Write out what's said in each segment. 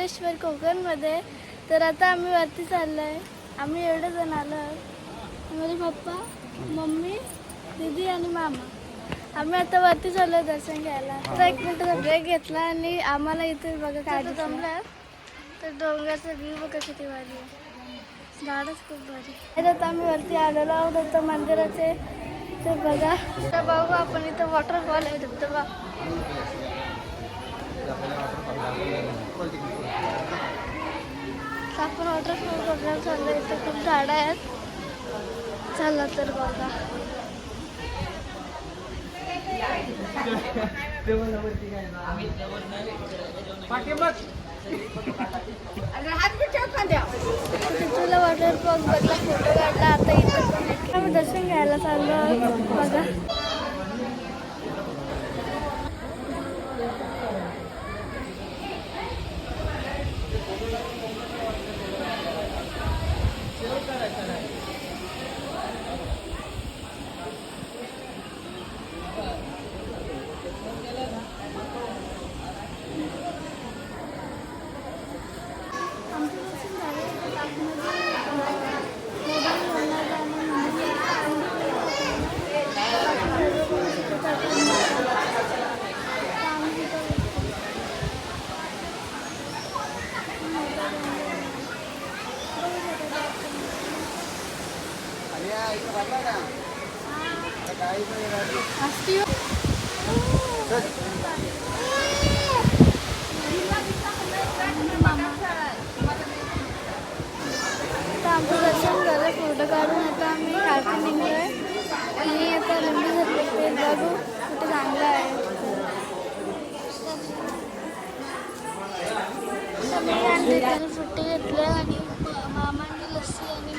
महाबळेश्वर कोकणमध्ये. तर आता आम्ही वरती चाललो आहे. आम्ही एवढे जण आलो आहोत. माझे पप्पा, मम्मी, दीदी आणि मामा. आम्ही आता वरती चाललो दर्शन घ्यायला. आता 1 मिनिटाचा ब्रेक घेतला आणि आम्हाला इथे बघा काय जमलं. तर डोंगराचा व्ह्यू बघा किती भारी आहे. झाडच खूप भारी. तर आता आम्ही वरती आलेलो आहोत आता मंदिराचे. तर बघा तर बघू आपण इथं वॉटरफॉल आहे, धबधबा. आपण वॉटरफॉल बघायला चाललो. इथं खूप झाडं आहेत. चला तर बघा. तुला वॉटरफॉल बघला, फोटो काढला. आता इथं आम्ही दर्शन घ्यायला चाललो बघा. आमचं दर्शन झालं, फोटो काढून आता आम्ही आरती निघलोय आणि आता लिंबू सरबत बघू कुठे चांगलं आहे. त्याने सुट्टी घेतले आणि मामांनी लस्सी आणि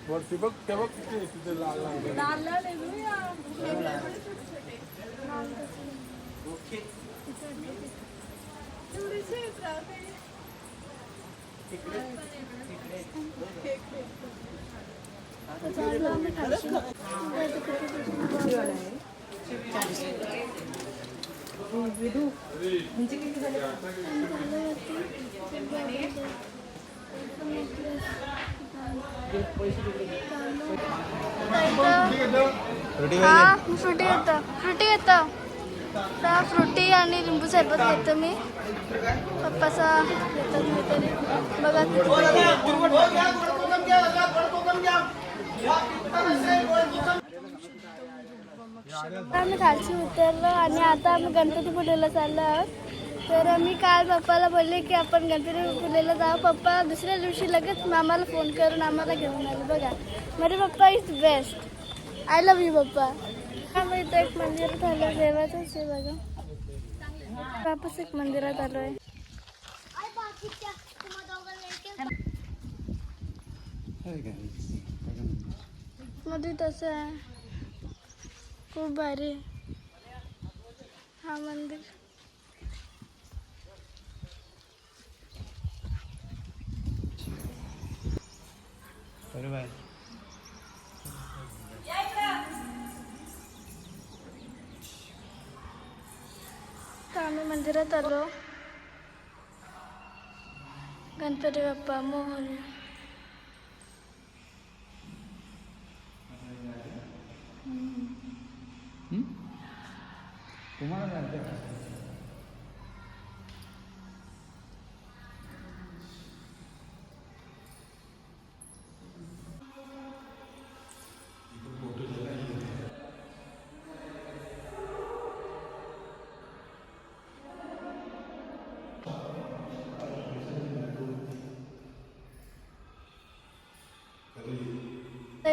वरती बघ तेव्हा किती तिथे लाल फ्रुटी घेतो. तर फ्रुटी आणि लिंबू सरबत घेतो मी. पप्पाचा घेतो मी तरी बघा. आम्ही खालची उतरलो आणि आता आम्ही गणपतीपुळेला चाललो आहोत. तर मी काल पप्पाला बोलले की आपण गणपतीपुळेला जाऊ. पप्पा दुसऱ्या दिवशी लगेच मामाला फोन करून आम्हाला घेऊन आले. बघा माझे पप्पा is best. I love you पप्पा. आम्ही इथं एक मंदिर झालं देवाचंच आहे बघा. वापस एक मंदिरात आलो आहे. मध्ये तसं आहे खूप भारी हा मंदिर. आम्ही मंदिरात आलो. गणपती बाप्पा मोहन.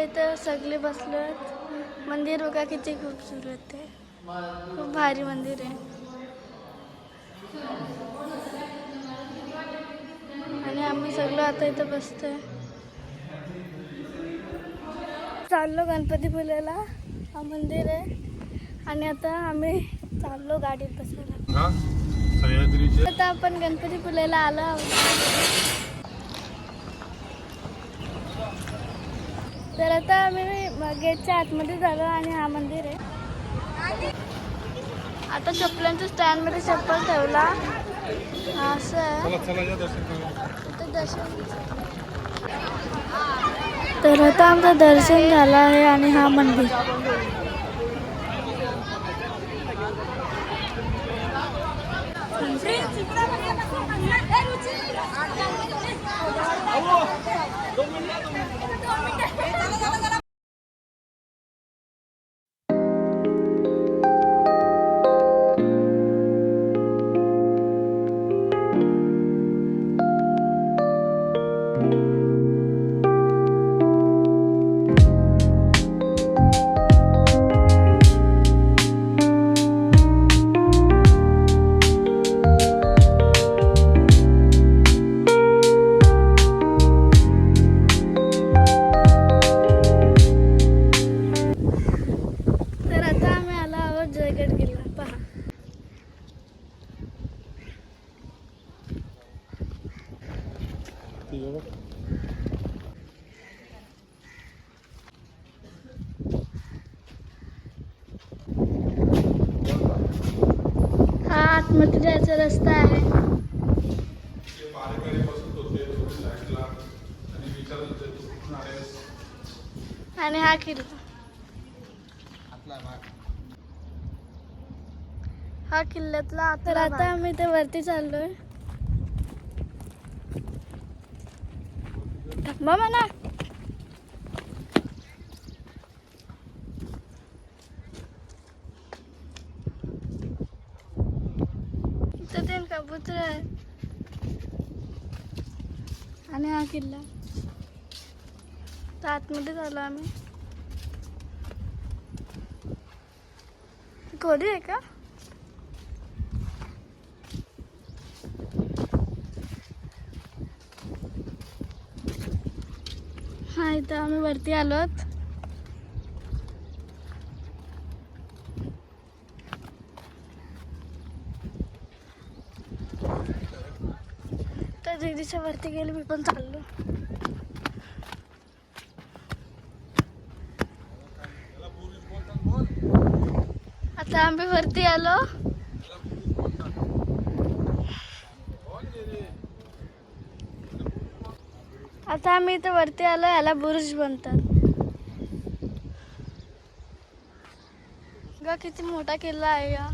इथं सगळे बसलोत. मंदिर बघा किती खूपसूरत आहे. खूप भारी मंदिर आहे. आणि आम्ही सगळं आता इथं बसतोय. चाललो गणपतीपुळेला. हा मंदिर आहे आणि आता आम्ही चाललो गाडीत बसायला. सह्याद्रीचे आता आपण गणपतीपुळेला आलो आहोत. तर आता आम्ही गेटच्या आतमध्ये झालो आणि हा मंदिर आहे. आता चप्पलांच्या स्टँडमध्ये चप्पल ठेवला. हा असं आहे. चला चला या दर्शन करूया. इथं दर्शन. तर आता आमचं दर्शन झालं आहे आणि हा मंदिर. तर आता आम्ही आलो आहोत जयगड किल्ला. पहा, ते बघ. हा आतमध्ये जायचा रस्ता आहे. आणि हा किल्ला, हा किल्ल्यातला. तर आता आम्ही ते वरती चाललोय. थांबा म्हणा. इथं ते कबूतर आहे आणि हा किल्ला. तर आतमध्ये झालो आम्ही. घोडी आहे का? हा, इथं आम्ही वरती आलोत. तर दिदीच्या वरती गेले, मी पण चाललो. आता आम्ही वरती आलो. आता आम्ही इथं वरती आलो. याला बुरुज बनतात. ग किती मोठा किल्ला आहे या.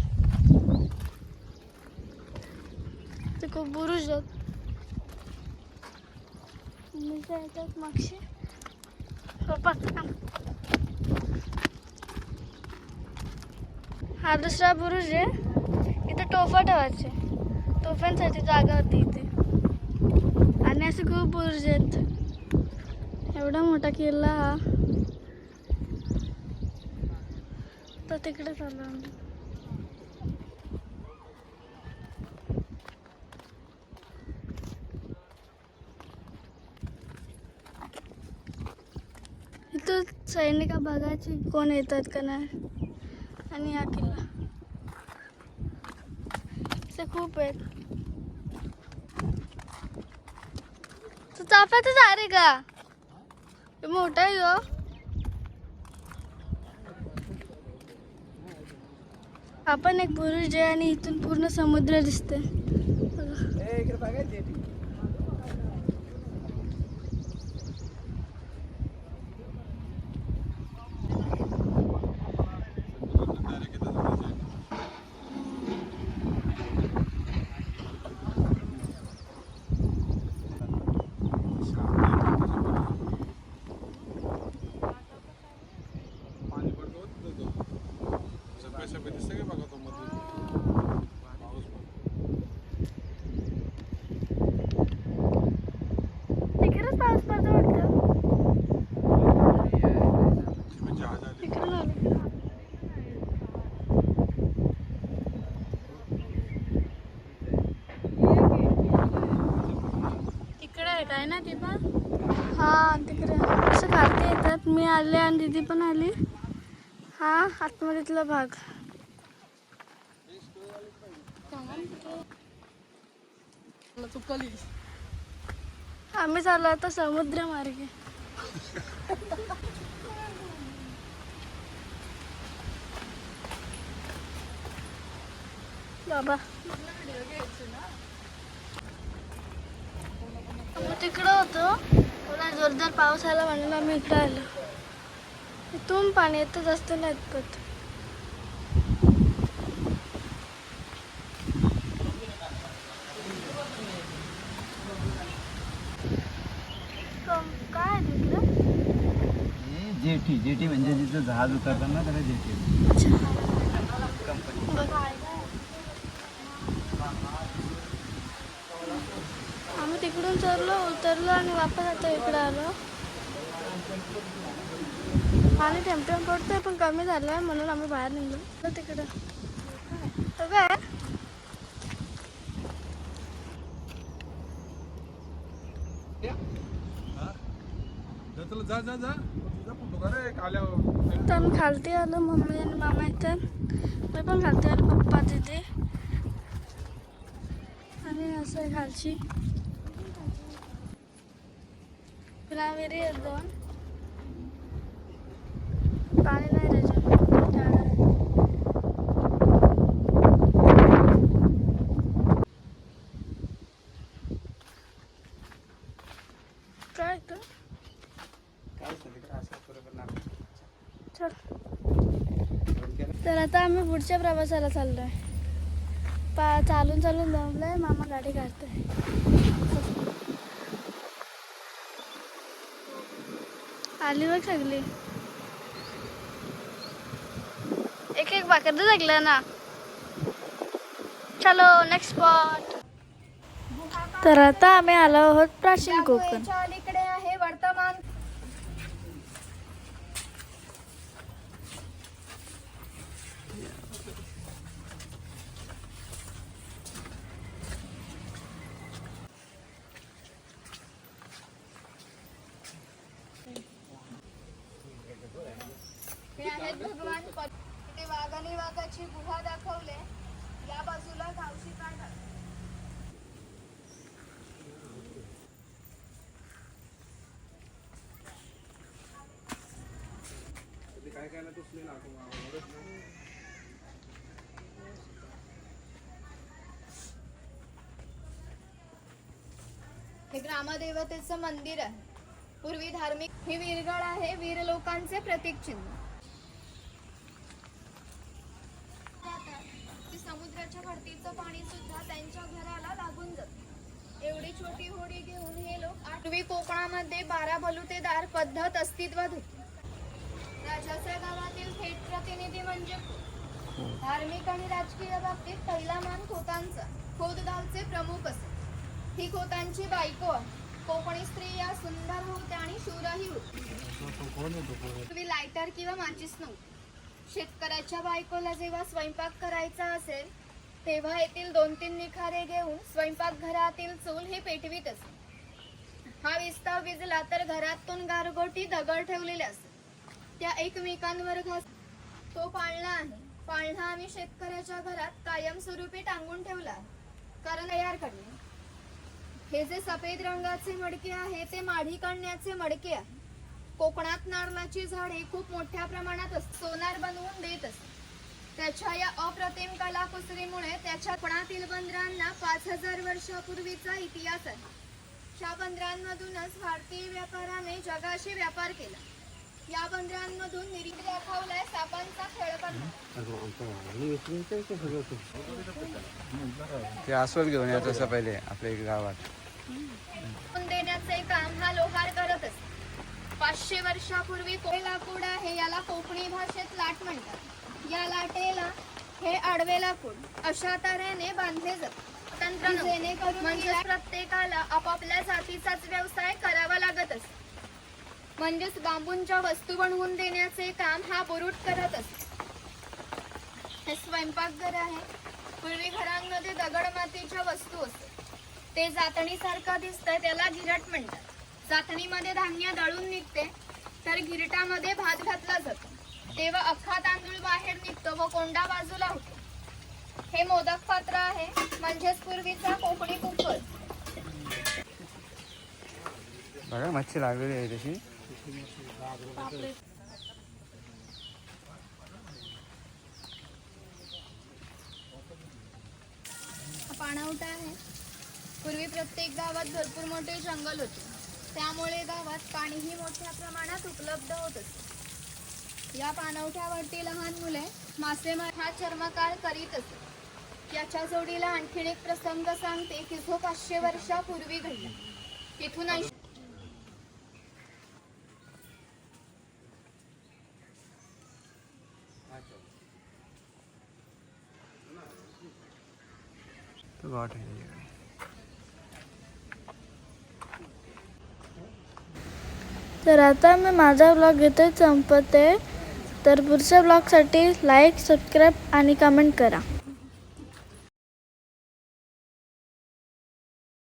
ते खूप बुरुज आहेत. मी काय येतात मागशी. पप्पा थांब. हा दुसरा बुरुज आहे. इथे तोफा ठेवायचे. तोफ्यांसाठी जागा होती इथे. आणि असे खूप बुरुज आहेत. एवढा मोठा किल्ला हा. तर तिकडे चाललो आम्ही. इथं सैनिका बघायची कोण येतात का नाही. आणि हा किल्ला ते खूप आहेत. तू चाफ्यातच जा रे का. हे मोठा आहे ग. आपण एक बुरुज आहे आणि इथून पूर्ण समुद्र दिसते. पाणी पडतो तिथं तो. सगळे दिसते का बघा तो मध्ये. पाऊस तिकडेच पाऊस पडतो वाटतं. जहाज आली. तिकडून आलो. तिकडे आहे काय ना ते पण. हा तिकडे असं खाते येतात. मी आले आणि दीदी पण आली. हा आतमधीतला भाग. चुकली. आम्ही चाललो आता समुद्र मार्गे. बाबा आम्ही तिकडं होतो, थोडा जोरदार पाऊस आला म्हणून आम्ही इकडं आलो. इथून पाणी येतं, जास्त नाही इतपत. काय आहे तिकडं? जेटी जेटी म्हणजे जिथं जहाज उतरताना त्याला जेटी. बघा आम्ही तिकडून उतरलो आणि वापस आता इकडं आलो. पाणी टेम्पटेम पडतंय पण कमी झालं आहे म्हणून आम्ही बाहेर निघलो तिकडं. काय जा जा जा तुझा फोटो का रे आल्यावर. तर आम्ही खालती आलो, मम्मी आणि मामा इथं. मी पण खालती आलो, पप्पा तिथे. आणि असं आहे खालची विहिरी आहेत 2. पाणी नाही त्याच्यात. काय तर चल. तर आता आम्ही पुढच्या प्रवासाला चाललोय. चालून दमलोय. मामा गाडी काढतोय. आली बघ सगळी. एक एक बाकरचं जगलं ना. चलो नेक्स्ट स्पॉट. तर आता आम्ही आलो आहोत प्राचीन कोकण. अलीकडे आहे वर्तमान. हे आहेत भगवान. इथे वाघाने वाघाची गुहा दाखवले. या बाजूला गावची काढ. काय काय ना तू हे ग्रामदेवतेचं मंदिर आहे. पूर्वी धार्मिक. ही वीरगड आहे, वीर लोकांचे प्रतीक चिन्ह. समुद्राच्या भरतीचं पाणी सुद्धा त्यांच्या घराला लागून जात. एवढी छोटी होडी घेऊन हे लोक. पूर्वी कोकणामध्ये 12 बलुतेदार पद्धत अस्तित्वात होती. राजाच्या गावातील थेट प्रतिनिधी म्हणजे धार्मिक आणि राजकीय बाबतीत पहिला मान खोतांचा. खोतगावचे प्रमुख असे. ही खोतांची बायको आहे. कोकणी स्त्री या सुंदर होत्या आणि शूरही होती. पूर्वी लायटर किंवा माचीस नव्हती. शेतकऱ्याच्या बायकोला जेव्हा स्वयंपाक करायचा असेल तेव्हा येथील 2-3 निखारे घेऊन स्वयंपाकघरातील चूल हे पेटवीत असे. हा विस्ताव विजला तर घरातून गारगोटी दगड ठेवलेले असते. त्या एकमेकांवर घास. तो पाळणा आहे. पाळणा आम्ही शेतकऱ्याच्या घरात कायमस्वरूपी टांगून ठेवला कारण तयार करणे. हे जे सफेद रंगाचे मडके आहे ते माढी काढण्याचे मडके आहे. कोकणात नारळाची झाडे खूप मोठ्या प्रमाणात सोनार बनवून देत असते. त्याच्या या अप्रतिम कलाकुसरीमुळे त्याच्या कोकणातील बंदरांना 5000 वर्षापूर्वीचा इतिहास आहे. या बंदरांमधूनच भारतीय व्यापाराने जगाशी व्यापार केला. या बंदरांमधून निरीक्षण दाखवलाय सापांचा खेळ करणार. ते आस्वाद घेऊन यायचं असं पहिले आपल्या गावात. देण्याचे काम हा लोहार करत असतो. 500 वर्षापूर्वी कोळे लाकूड आहे. याला कोकणी भाषेत लाट म्हणतात. या लाटेला हे आडवे लाकूड अशा तऱ्हेने बांधले जातात. तंत्र जेणेकरून म्हणजे प्रत्येकाला आपापल्या जातीचाच व्यवसाय करावा लागत असतो. म्हणजेच बांबूंच्या वस्तू बनवून देण्याचे काम हा बुरुट करत असतो. हे स्वयंपाकघर आहे. पूर्वी घरांमध्ये दगड मातीच्या वस्तू असतात. ते जातणीसारखं दिसतं त्याला घिरट म्हणतात. जातणीमध्ये धान्य दळून निघते तर घिरटामध्ये भात घातला जातो. तेव्हा अख्खा तांदूळ बाहेर निघतो व कोंडा बाजूला होतो. हे मोदक पात्र आहे म्हणजेच पूर्वीचा कोकणी कुकर. बघा मच्छी लागलेली आहे तशी. पापलेट. हा पाणवठा आहे. पूर्वी प्रत्येक गावात भरपूर मोठे जंगल होते, त्यामुळे गावात पाणीही मोठ्या प्रमाणात उपलब्ध होत असते. या पाणवठ्यावरती लहान मुले मासेमारी हा चर्मकार करीत असत. याच्या जोडीला आणखीन एक प्रसंग सांगते की जो 500 वर्षापूर्वी घडला. तिथून तो घाट आहे. तर आता मी माझा ब्लॉग इथे संपते. तर पुढच्या ब्लॉगसाठी लाईक, सबस्क्राईब आणि कमेंट करा.